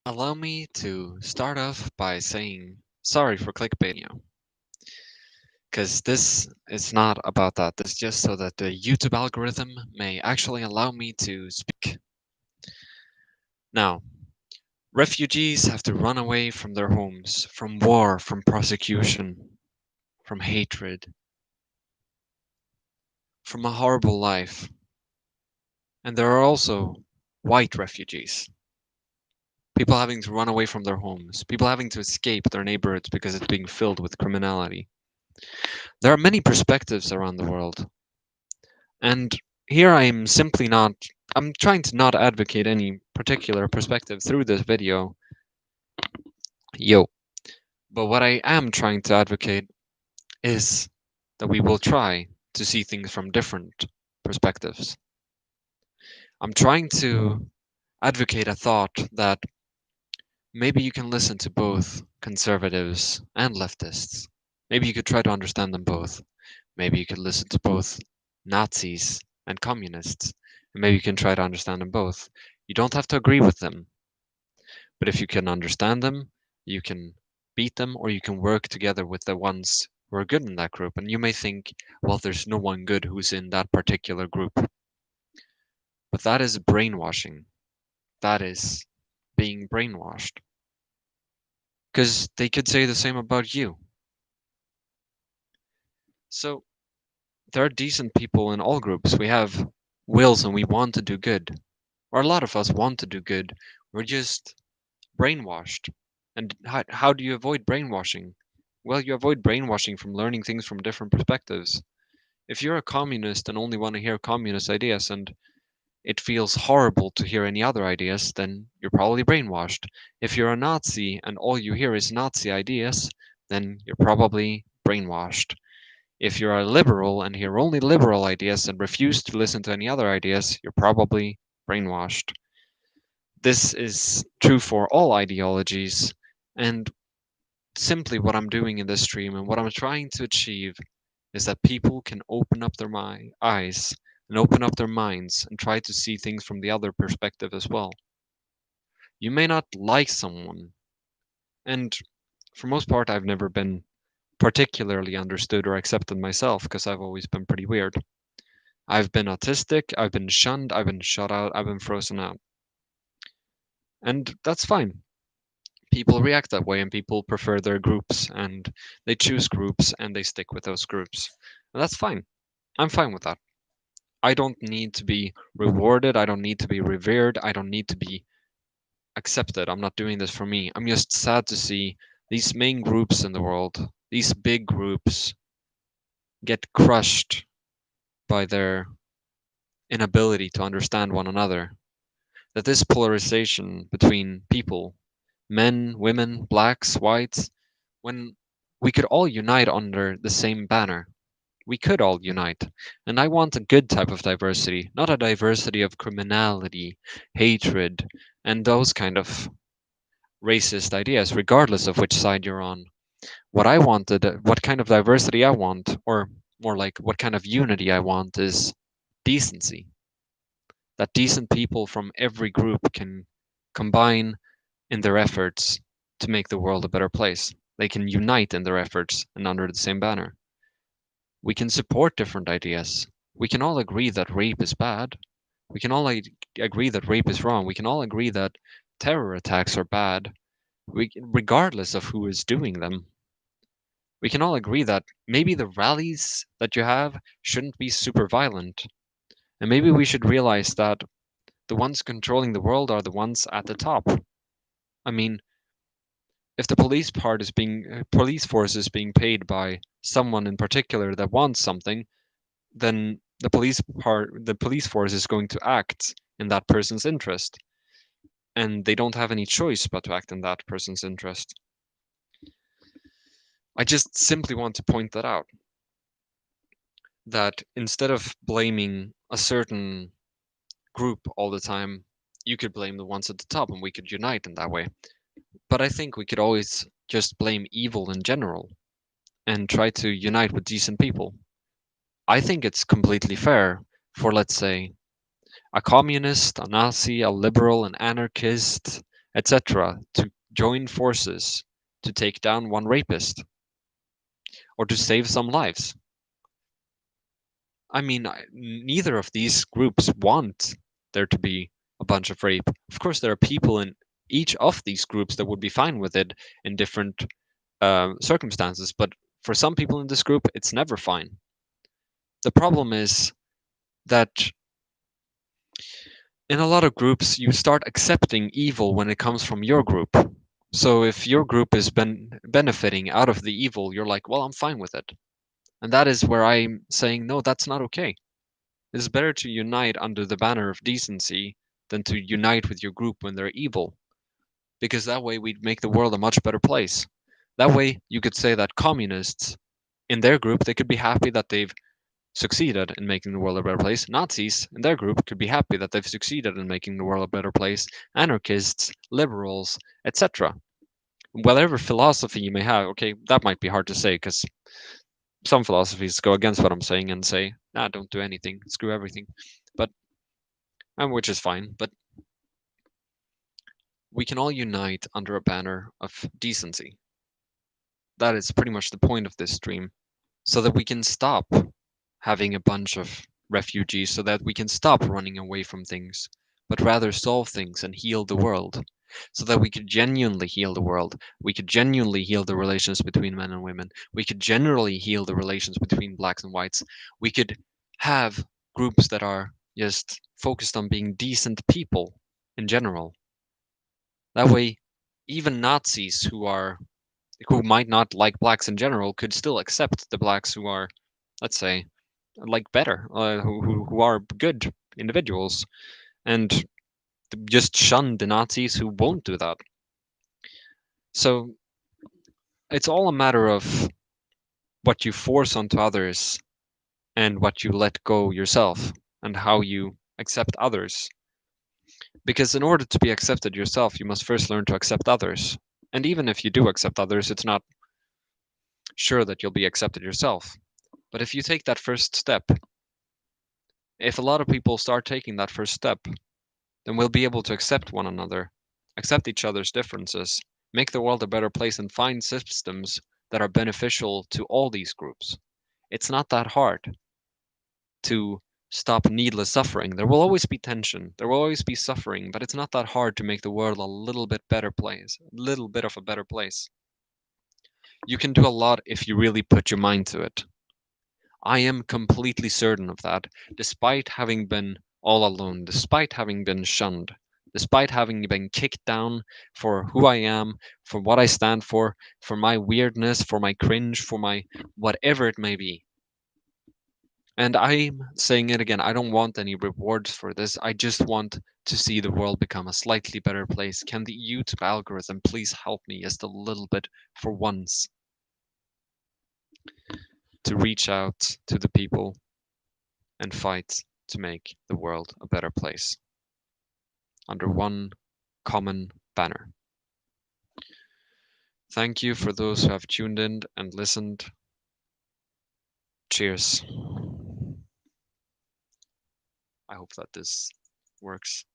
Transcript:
Allow me to start off by saying sorry for clickbaiting you, because this is not about that. This is just so that the YouTube algorithm may actually allow me to speak. Now, refugees have to run away from their homes, from war, from prosecution, from hatred, from a horrible life. And there are also white refugees. People having to run away from their homes, people having to escape their neighborhoods because it's being filled with criminality. There are many perspectives around the world, and here I'm simply not. I'm trying to not advocate any particular perspective through this video. Yo. But what I am trying to advocate is that we will try to see things from different perspectives. I'm trying to advocate a thought that maybe you can listen to both conservatives and leftists. Maybe you could try to understand them both. Maybe you could listen to both Nazis and communists, and maybe you can try to understand them both. You don't have to agree with them, but if you can understand them, you can beat them, or you can work together with the ones who are good in that group. And you may think, well, there's no one good who's in that particular group. But that is brainwashing. That is being brainwashed. Because they could say the same about you. So there are decent people in all groups. We have wills and we want to do good. Or a lot of us want to do good. We're just brainwashed. And how do you avoid brainwashing? Well, you avoid brainwashing from learning things from different perspectives. If you're a communist and only want to hear communist ideas and it feels horrible to hear any other ideas, then you're probably brainwashed. If you're a Nazi and all you hear is Nazi ideas, then you're probably brainwashed. If you're a liberal and hear only liberal ideas and refuse to listen to any other ideas, you're probably brainwashed. This is true for all ideologies, and simply what I'm doing in this stream and what I'm trying to achieve is that people can open up their eyes and open up their minds and try to see things from the other perspective as well. You may not like someone, and for most part, I've never been particularly understood or accepted myself because I've always been pretty weird. I've been autistic, I've been shunned, I've been shut out, I've been frozen out. And that's fine. People react that way and people prefer their groups and they choose groups and they stick with those groups. And that's fine. I'm fine with that. I don't need to be rewarded. I don't need to be revered. I don't need to be accepted. I'm not doing this for me. I'm just sad to see these main groups in the world, these big groups, get crushed by their inability to understand one another. That this polarization between people, men, women, blacks, whites, when we could all unite under the same banner. We could all unite. And I want a good type of diversity, not a diversity of criminality, hatred, and those kind of racist ideas, regardless of which side you're on. What I wanted, what kind of diversity I want, or more like what kind of unity I want, is decency. That decent people from every group can combine in their efforts to make the world a better place. They can unite in their efforts and under the same banner. We can support different ideas. We can all agree that rape is bad. We can all agree that rape is wrong. We can all agree that terror attacks are bad, regardless of who is doing them. We can all agree that maybe the rallies that you have shouldn't be super violent. And maybe we should realize that the ones controlling the world are the ones at the top. I mean, if the police force is being paid by someone in particular that wants something, then the police force is going to act in that person's interest, and they don't have any choice but to act in that person's interest. I just simply want to point that out, that instead of blaming a certain group all the time, you could blame the ones at the top and we could unite in that way. But I think we could always just blame evil in general and try to unite with decent people. I think it's completely fair for, let's say, a communist, a Nazi, a liberal, an anarchist, etc., to join forces to take down one rapist or to save some lives. I mean, neither of these groups want there to be a bunch of rape. Of course, there are people in each of these groups that would be fine with it in different circumstances, but for some people in this group, it's never fine. The problem is that in a lot of groups, you start accepting evil when it comes from your group. So if your group is benefiting out of the evil, you're like, well, I'm fine with it. And that is where I'm saying, no, that's not okay. It's better to unite under the banner of decency than to unite with your group when they're evil, because that way we'd make the world a much better place. That way, you could say that communists in their group, they could be happy that they've succeeded in making the world a better place. Nazis in their group could be happy that they've succeeded in making the world a better place. Anarchists, liberals, etc. Whatever philosophy you may have, okay, that might be hard to say because some philosophies go against what I'm saying and say, nah, don't do anything, screw everything. But which is fine, but we can all unite under a banner of decency. That is pretty much the point of this stream, so that we can stop having a bunch of refugees, so that we can stop running away from things, but rather solve things and heal the world, so that we could genuinely heal the world. We could genuinely heal the relations between men and women. We could generally heal the relations between blacks and whites. We could have groups that are just focused on being decent people in general. That way, even Nazis who might not like blacks in general could still accept the blacks who are, let's say, like better, who are good individuals, and just shun the Nazis who won't do that. So it's all a matter of what you force onto others and what you let go yourself and how you accept others. Because in order to be accepted yourself, you must first learn to accept others. And even if you do accept others, it's not sure that you'll be accepted yourself. But if you take that first step, if a lot of people start taking that first step, then we'll be able to accept one another, accept each other's differences, make the world a better place, and find systems that are beneficial to all these groups. It's not that hard to stop needless suffering. There will always be tension, there will always be suffering, but it's not that hard to make the world a little bit better place, a little bit of a better place. You can do a lot if you really put your mind to it. I am completely certain of that, despite having been all alone, despite having been shunned, despite having been kicked down for who I am, for what I stand for my weirdness, for my cringe, for my whatever it may be. And I'm saying it again, I don't want any rewards for this. I just want to see the world become a slightly better place. Can the YouTube algorithm please help me just a little bit for once to reach out to the people and fight to make the world a better place under one common banner. Thank you for those who have tuned in and listened. Cheers. I hope that this works.